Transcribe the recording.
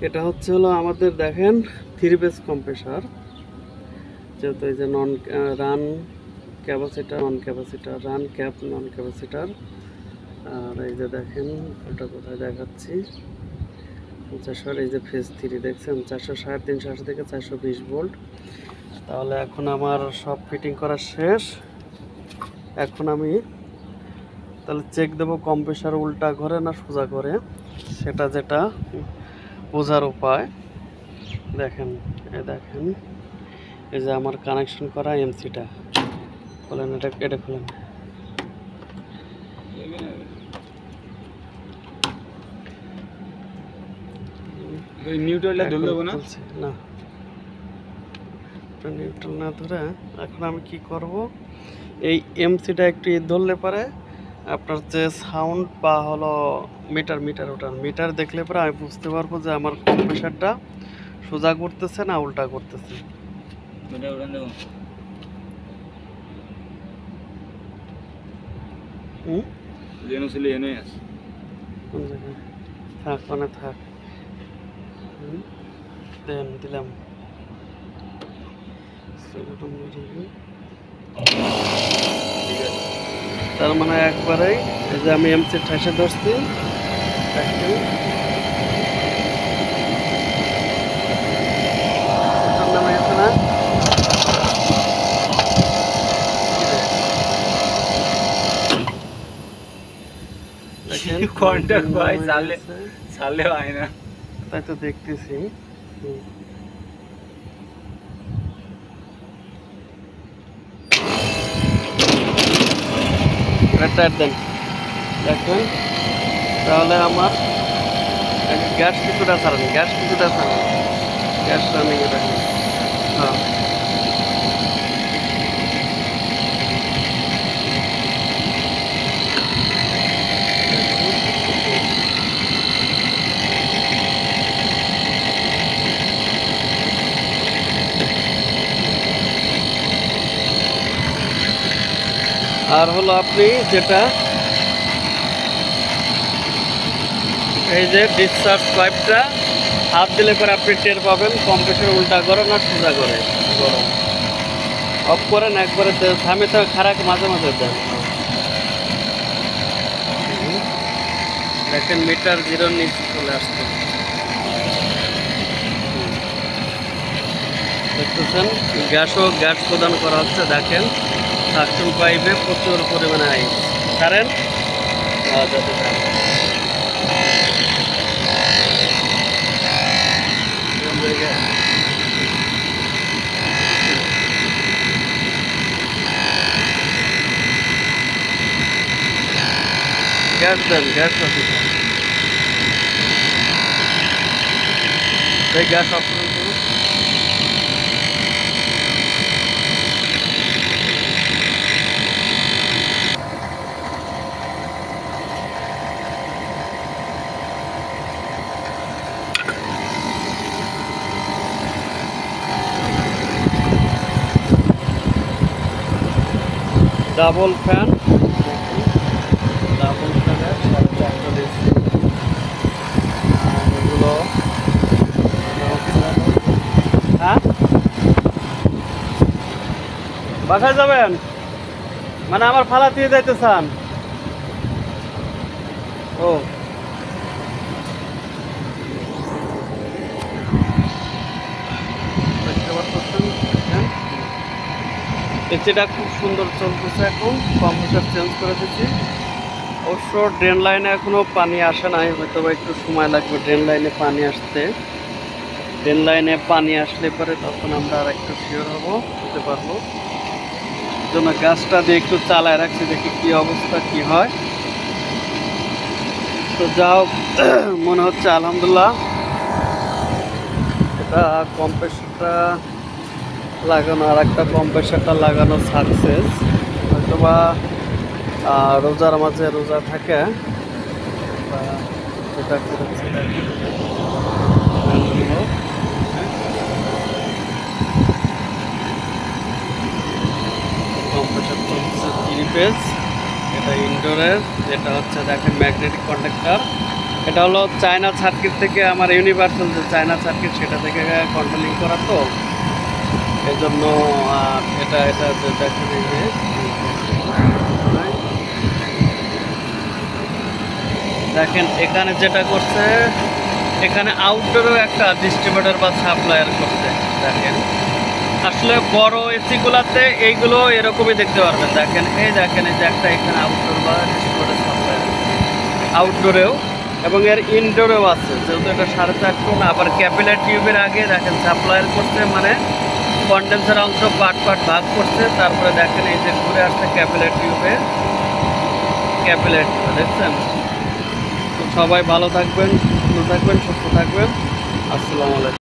এটা হচ্ছে হলো আমাদের দেখেন 3 পেজ কম্প্রেসার, যেহেতু এই যে নন রান ক্যাপাসিটার, নন ক্যাপাসিটার, রান ক্যাপ, নন ক্যাপাসিটার। আর এই যে দেখেন ওটা কোথায় দেখাচ্ছি, 400 এই যে ফেজ 3 দেখছেন 460, 380 থেকে 420 ভোল্ট। তাহলে এখন আমার সব ফিটিং করা শেষ। এখন আমি তাহলে চেক দেবো কম্প্রেসার উল্টা করে না সোজা করে, সেটা যেটা বোঝার উপায় দেখেন। দেখেন এই যে আমার কানেকশন করা এমসিটা খোলেন, এটা খোলেন। নিউট্রালটা ধরে দেবো না, না নিউট্রাল না ধরে এখন আমি কি করব, এই এমসিটা একটু ধরলে পরে আপনার যে সাউন্ড বা হলো মিটার দেখলে পরে আমি বুঝতে পারবো যে আমার কম্প্রেসারটা সোজা করতেছে না উল্টা করতেছে। কোন জায়গায় থাক, মানে থাক, দেন দিলাম। তার মানে একবারেই এই যে আমি এমসি ঠাসে ধরছি, না কন্টাক্ট ভাই চালে হয় না, তাই তো দেখতেছি। টায়ার দেন দেখুন, তাহলে আমার গ্যাস কিছুটা ছাড়ান, গ্যাস রানিং দেখুন। হ্যাঁ আর হলো আপনি যেটা এই যে ডিসচার্জ পাইপটা হাত দিলে পরে আপনি টের পাবেন কম্প্রেসর উল্টা করে না সোজা করে। গরম অফ করেন একবারে, থামে তো খারাপ মাঝে মাঝে দেন। দেখেন মিটার 0 নিচে চলে আসছে, দেখতেছেন গ্যাস প্রদান করা হচ্ছে। দেখেন সাকশন পাইপে প্রচুর পরিমাণে আইস কারেন্ট যাতে গ্যাস দেন, গ্যাস এই গ্যাস অফ করুন। ডাবল ফ্যান, ডাবল ফ্যানের 4.5 ডিসি। এগুলো হ্যাঁ বাসায় যাবেন মানে আমার ফালা দিয়ে যাইতে চান? ও এসিটা খুব সুন্দর চলতেছে। এখন কম্প্রেসার চেঞ্জ করে দিচ্ছি। অবশ্য ড্রেন লাইনে এখনও পানি আসে নাই, হয়তো বা একটু সময় লাগবে ড্রেন লাইনে পানি আসতে। ড্রেন লাইনে পানি আসলে পরে তখন আমরা আর একটু শিওর হতে পারবো। জন্য গাছটা দিয়ে একটু চালায় রাখছি, দেখি কি অবস্থা কি হয়। তো যাও মনে হচ্ছে আলহামদুলিল্লাহ এটা কম্প্রেসারটা লাগানো, আর একটা কম্প্রেসারটা লাগানো সাকসেস। হয়তোবা রোজার মাঝে রোজা থাকে বা যেটা করেছে কম্প্রেসার চলছে 3 পেজ। এটা ইনডোরের, যেটা হচ্ছে দেখেন ম্যাগনেটিক কন্ডাক্টর। এটা হলো চায়না সার্কিট থেকে আমার ইউনিভার্সাল যে চায়না সার্কিট সেটা থেকে কন্ট্রোলিং করা, তো এই জন্য এটা এটা দেখেন এই যে দেখেন এখানে যেটা করছে, এখানে আউটডোরেও একটা ডিস্ট্রিবিউটর বা সাপ্লায়ার করছে। দেখেন আসলে বড় এসিগুলাতে এইগুলো এরকমই দেখতে পারবেন। দেখেন এই যে একটা এখানে আউটডোর বা ডিস্ট্রিবিউটর সাপ্লায়ার আউটডোরেও, এবং এর ইনডোরেও আছে, যেহেতু এটা 4.5 টন। আবার ক্যাপিলার টিউবের আগে দেখেন সাপ্লায়ার করছে, মানে কন্ডেন্সার অংশ পার্ট ভাগ করছে। তারপরে দেখেন এই যে ঘুরে আসছে ক্যাপিলার টিউবে, দেখছেন। তো সবাই ভালো থাকবেন, সুস্থ থাকবেন, আসসালামু আলাইকুম।